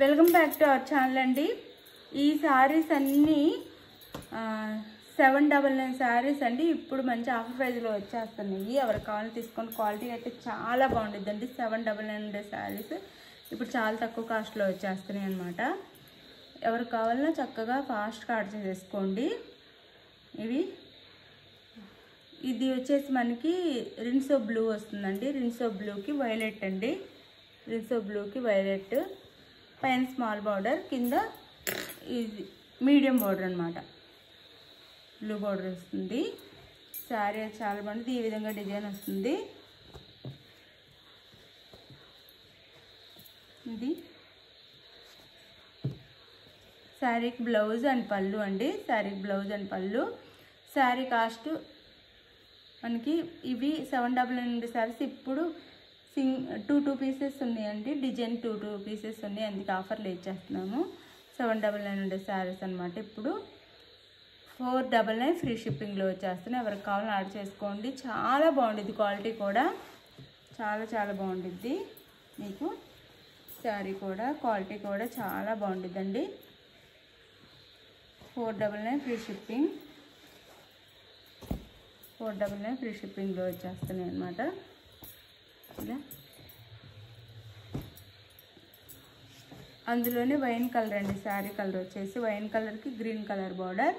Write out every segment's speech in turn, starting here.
Welcome back to our channel అండి. ఈ సారీస్ అన్నీ 799 సారీస్ అండి. ఇప్పుడు మంచి ఆఫర్ ప్రైస్లో వచ్చేస్తున్నాయి. ఎవరికి కావాలని తీసుకొని క్వాలిటీ అయితే చాలా బాగుంటుంది అండి. 799 సారీస్ ఇప్పుడు చాలా తక్కువ కాస్ట్లో వచ్చేస్తున్నాయి అనమాట. ఎవరికి కావాలన్నా చక్కగా ఫాస్ట్గా ఆర్డర్ చేసుకోండి. ఇది వచ్చేసి మనకి రిన్సో బ్లూ వస్తుందండి. రిన్సో బ్లూకి వైలెట్ అండి. రిన్సో బ్లూకి వైలెట్, పైన స్మాల్ బార్డర్, కింద ఇది మీడియం బార్డర్ అనమాట. బ్లూ బార్డర్ వస్తుంది. శారీ చాలా బాగుంటుంది. ఈ విధంగా డిజైన్ వస్తుంది. ఇది శారీకి బ్లౌజ్ అండ్ పళ్ళు అండి. శారీకి బ్లౌజ్ అండ్ పళ్ళు. శారీ కాస్ట్ మనకి ఇవి 799 శారీస్ ఇప్పుడు 2 పీసెస్ ఉన్నాయండి. డిజైన్ 2 పీసెస్ ఉన్నాయి. అందుకే ఆఫర్లు ఇచ్చేస్తున్నాము. 799 శారీస్ అనమాట. ఇప్పుడు 499 ఫ్రీ షిప్పింగ్లో వచ్చేస్తున్నాయి. ఎవరికి కావాలని ఆర్డర్ చేసుకోండి. చాలా బాగుంటుంది. క్వాలిటీ కూడా చాలా బాగుంటుంది. మీకు శారీ కూడా క్వాలిటీ కూడా చాలా బాగుంటుందండి. 499 ఫ్రీ షిప్పింగ్. 499 ఫ్రీ షిప్పింగ్లో వచ్చేస్తున్నాయి అనమాట. ఇలా అందులోనే వైన్ కలర్ అండి. శారీ కలర్ వచ్చేసి వైన్ కలర్కి గ్రీన్ కలర్ బార్డర్.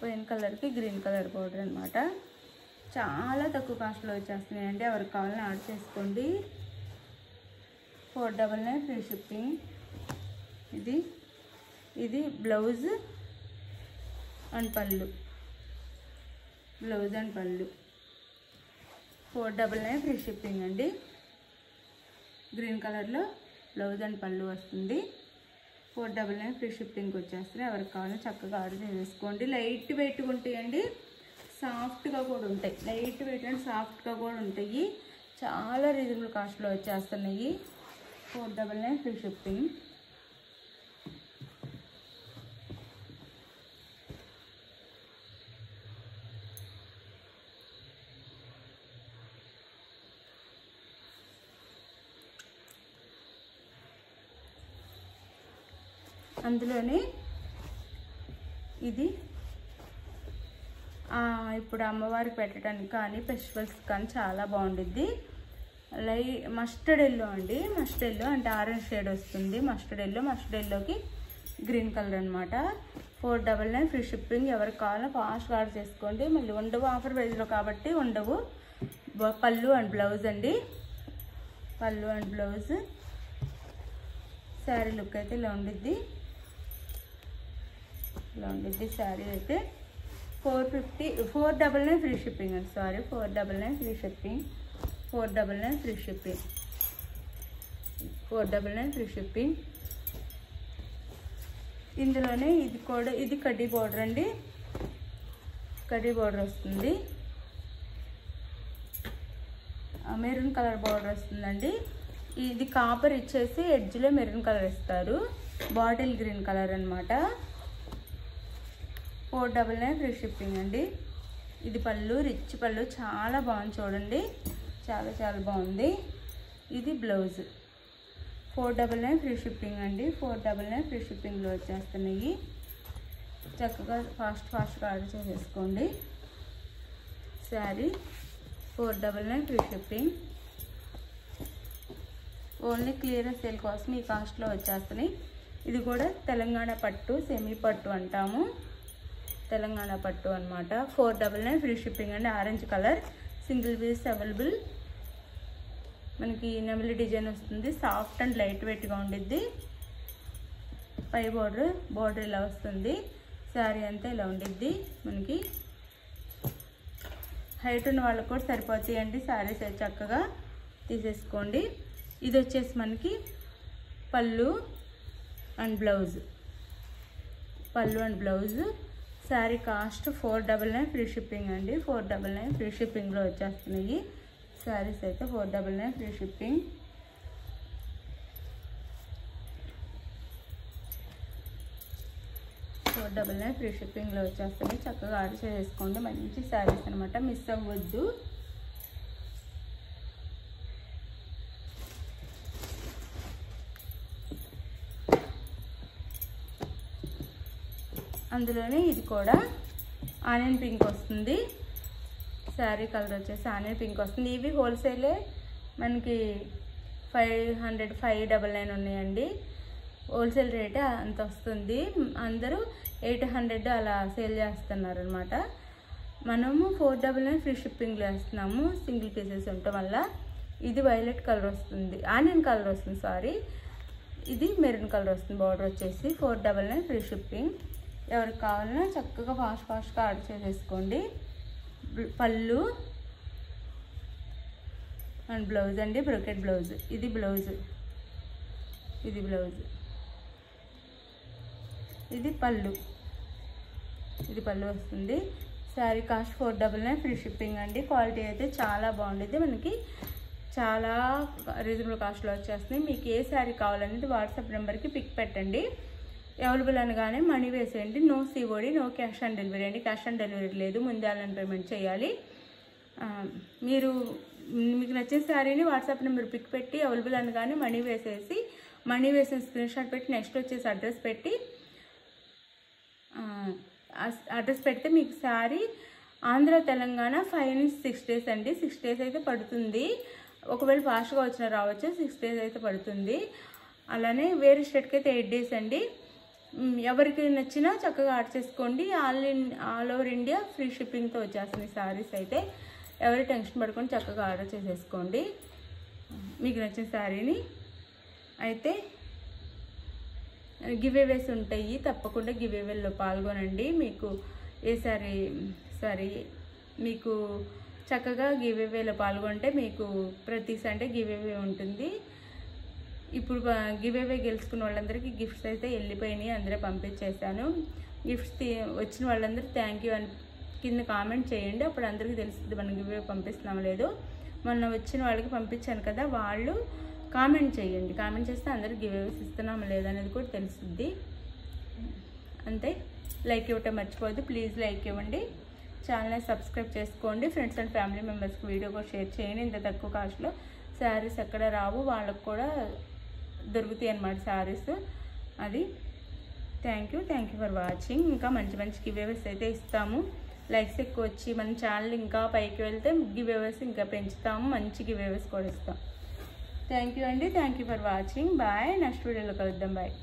వైన్ కలర్కి గ్రీన్ కలర్ బార్డర్ అనమాట. చాలా తక్కువ కాస్ట్లో వచ్చేస్తున్నాయండి. ఎవరికి కావాలని ఆర్డర్ చేసుకోండి. 499 ఫ్రీ షిప్పింగ్. ఇది బ్లౌజ్ అండ్ పళ్ళు. బ్లౌజ్ అండ్ పళ్ళు 499 ఫ్రీ షిప్పింగ్ అండి. గ్రీన్ కలర్లో బ్లౌజ్ అండ్ పళ్ళు వస్తుంది. 499 ఫ్రీ షిప్పింగ్కి వచ్చేస్తుంది. ఎవరికి కావాలని చక్కగా ఆర్డర్ చేసుకోండి. లైట్ వెయిట్గా ఉంటాయండి. సాఫ్ట్గా కూడా ఉంటాయి. లైట్ వెయిట్ అండ్ సాఫ్ట్గా కూడా ఉంటాయి. చాలా రీజనబుల్ కాస్ట్లో వచ్చేస్తున్నాయి. 499 ఫ్రీ షిప్పింగ్. అందులోనే ఇది ఇప్పుడు అమ్మవారికి పెట్టడానికి కానీ ఫెస్టివల్స్ కానీ చాలా బాగుంటుంది. మస్టర్డ్ ఎల్లో అండి. మస్టర్డ్ ఎల్లో అంటే ఆరెంజ్ షేడ్ వస్తుంది. మస్టర్డ్ ఎల్లోకి గ్రీన్ కలర్ అనమాట. 499 ఫ్రీ షిప్పింగ్. ఎవరికి కావాలో ఫాస్ట్గా ఆర్డర్ చేసుకోండి. మళ్ళీ ఉండవు, ఆఫర్ ప్రైస్లో కాబట్టి ఉండవు. పళ్ళు అండ్ బ్లౌజ్ అండి. పళ్ళు అండ్ బ్లౌజ్. శారీ లుక్ అయితే ఇలా ఉండిద్ది. శారీ అయితే 499 ఫ్రీ షిప్పింగ్ అండి. Sorry 499 free shipping. 499 free shipping. 499 free shipping. ఇందులోనే ఇది కడ్డీ బార్డర్ అండి. కడ్డీ బార్డర్ వస్తుంది. మెరూన్ కలర్ బార్డర్ వస్తుందండి. ఇది కాపర్ ఇచ్చేసి ఎడ్జ్లో మెరూన్ కలర్ ఇస్తారు. బాటిల్ గ్రీన్ కలర్ అనమాట. 499 ఫ్రీ షిప్పింగ్ అండి. ఇది పళ్ళు, రిచ్ పళ్ళు, చాలా బాగుంది చూడండి. చాలా బాగుంది. ఇది బ్లౌజ్. 499 ఫ్రీ షిప్పింగ్ అండి. 499 ఫ్రీ షిప్పింగ్లో వచ్చేస్తున్నాయి. చక్కగా ఫాస్ట్గా ఆర్డర్ చేసేసుకోండి. Sari 499 free shipping. Only clearance sale కోసం ఈ కాస్ట్లో వచ్చేస్తున్నాయి. ఇది కూడా తెలంగాణ పట్టు, సెమీ పట్టు అంటాము. తెలంగాణ పట్టు అనమాట. 499 ఫ్రీ షిప్పింగ్ అండి. Orange colour, single piece available. మనకి నెమలి డిజైన్ వస్తుంది. సాఫ్ట్ అండ్ లైట్ వెయిట్గా ఉండిద్ది. పై బార్డర్ ఇలా వస్తుంది. శారీ అంతా ఇలా ఉండిద్ది. మనకి హైట్ ఉన్న వాళ్ళకు కూడా సరిపోతాయండి. శారీస్ చక్కగా తీసేసుకోండి. ఇది వచ్చేసి మనకి పళ్ళు and blouse. Sari cost 499 free shipping అండి. 499 ఫ్రీ షిప్పింగ్లో వచ్చేస్తున్నాయి. శారీస్ అయితే 499 ఫ్రీ షిప్పింగ్. ఫ్రీ షిప్పింగ్లో వచ్చేస్తున్నాయి. చక్కగా ఆర్డర్ చేసుకోండి. మంచి శారీస్ అనమాట. మిస్ అవ్వద్దు. అందులోనే ఇది కూడా ఆనియన్ పింక్ వస్తుంది. శారీ కలర్ వచ్చేసి ఆనియన్ పింక్ వస్తుంది. ఇవి హోల్సేలే మనకి 599 ఉన్నాయండి. హోల్సేల్ రేటే అంత వస్తుంది. అందరూ 800 అలా సేల్ చేస్తున్నారు అనమాట. మనము 499 ఫ్రీ షిప్పింగ్లో వేస్తున్నాము సింగిల్ పీసెస్ ఉండటం వల్ల. ఇది వైలెట్ కలర్ వస్తుంది, ఆనియన్ కలర్ వస్తుంది సారీ. ఇది మెరూన్ కలర్ వస్తుంది. బార్డర్ వచ్చేసి 499 ఫ్రీ షిప్పింగ్. ఎవరికి కావాలన్నా చక్కగా ఫాస్ట్గా ఆర్డర్ చేసేసుకోండి. పళ్ళు అండ్ బ్లౌజ్ అండి, బ్రోకెట్ బ్లౌజ్. ఇది బ్లౌజ్, ఇది బ్లౌజ్, ఇది పళ్ళు, ఇది పళ్ళు వస్తుంది. శారీ కాస్ట్ 499 ఫ్రీ షిప్పింగ్ అండి. క్వాలిటీ అయితే చాలా బాగుంటుంది, మనకి చాలా రీజనబుల్ కాస్ట్లో వచ్చేస్తుంది. మీకు ఏ శారీ కావాలనేది వాట్సాప్ నెంబర్కి పిక్ పెట్టండి. అవైలబుల్ అనగానే మనీ వేసేయండి. No COD, no cash on delivery అండి. క్యాష్ ఆన్ డెలివరీ లేదు, ముందే ఆన్లైన్ పేమెంట్ చేయాలి. మీకు నచ్చిన శారీని వాట్సాప్ నెంబర్ పిక్ పెట్టి అవైలబుల్ అనగానే మనీ వేసేసి, మనీ వేసిన స్క్రీన్ షాట్ పెట్టి నెక్స్ట్ వచ్చేసి అడ్రస్ పెడితే మీకు శారీ ఆంధ్ర తెలంగాణ 5 నుంచి 6 డేస్ అండి. 6 డేస్ అయితే పడుతుంది. ఒకవేళ ఫాస్ట్గా వచ్చినా రావచ్చు, 6 డేస్ అయితే పడుతుంది. అలానే వేరే స్టేట్కి అయితే 8 డేస్ అండి. ఎవరికి నచ్చినా చక్కగా ఆర్డర్ చేసుకోండి. ఆల్ ఓవర్ ఇండియా ఫ్రీ షిప్పింగ్తో వచ్చేస్తుంది శారీస్ అయితే. ఎవరి టెన్షన్ పడుకొని చక్కగా ఆర్డర్ చేసేసుకోండి మీకు నచ్చిన శారీని. అయితే గివేవేస్ ఉంటాయి, తప్పకుండా గివేవేలో పాల్గొనండి. మీకు ఏ సారీ మీకు చక్కగా గివేవేలో పాల్గొంటే మీకు ప్రతి సండే గివేవే ఉంటుంది. ఇప్పుడు గివేవే గెలుచుకున్న వాళ్ళందరికీ గిఫ్ట్స్ అయితే వెళ్ళిపోయినాయి, అందరూ పంపించేశాను. గిఫ్ట్స్ వచ్చిన వాళ్ళందరూ థ్యాంక్ యూ అని కింద కామెంట్ చేయండి. అప్పుడు అందరికీ తెలుస్తుంది మనం గివేవే పంపిస్తున్నాం లేదు. మొన్న వచ్చిన వాళ్ళకి పంపించాను కదా, వాళ్ళు కామెంట్ చేయండి. కామెంట్ చేస్తే అందరికి గివేవేస్ ఇస్తున్నాం లేదనేది కూడా తెలుస్తుంది. అంతే. లైక్ ఇవ్వటం మర్చిపోవద్దు, ప్లీజ్ లైక్ ఇవ్వండి. ఛానల్ని సబ్స్క్రైబ్ చేసుకోండి. ఫ్రెండ్స్ అండ్ ఫ్యామిలీ మెంబర్స్కి వీడియో కూడా షేర్ చేయండి. ఇంత తక్కువ కాస్ట్లో శారీస్ ఎక్కడ రావు, వాళ్ళకు కూడా దొరుకుతాయి అన్నమాట శారీస్. అది థ్యాంక్ యూ ఫర్ వాచింగ్. ఇంకా మంచి మంచి గివేవేస్ అయితే ఇస్తాము. లైక్స్ ఎక్కువ వచ్చి మన ఛానల్ ఇంకా పైకి వెళ్తే గివేవేస్ ఇంకా పెంచుతాము, మంచి గివేవేస్ కూడా ఇస్తాం. థ్యాంక్ యూ అండి, thank you for watching. Bye. నెక్స్ట్ వీడియోలో కలుద్దాం. బాయ్.